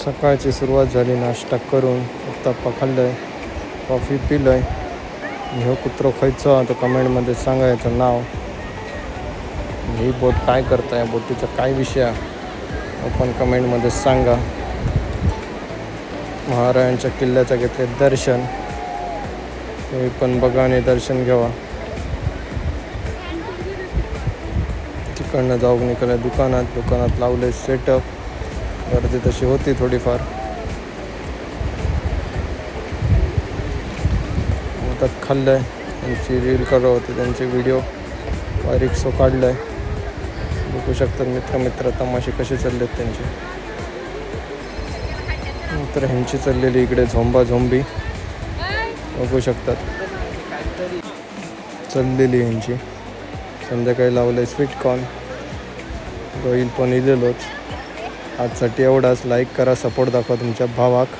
सकाळची सुरुवात झाली, नाश्ता करून उत्तप्पा खाल्लं आहे, कॉफी पिलं आहे. ह्यो कुत्रो खायचं तर कमेंटमध्ये सांगा याचं नाव. ही बोट काय करताय, बोटीचा काय विषय आपण कमेंटमध्ये सांगा. महाराजांच्या किल्ल्याचं घेतले दर्शन, तुम्ही पण बघा आणि दर्शन घ्यावा. तिकडनं जाऊन निघालं दुकानात लावले सेटअप. गर्दी तशी होती थोडीफार. आता खाल्लं आहे, त्यांची रील करत होते, त्यांचे व्हिडिओ बारीकसो काढलं आहे. बघू शकतात मित्र तमाशे कसे चाललेत त्यांचे. नंतर ह्यांची चाललेली इकडे झोंबी बघू शकतात चाललेली ह्यांची. संध्याकाळी लावलं स्वीटकॉर्न. रोईल पण इलेलोच. आजसाठी एवढाच. लाईक करा, सपोर्ट दाखवा तुमच्या भावाक.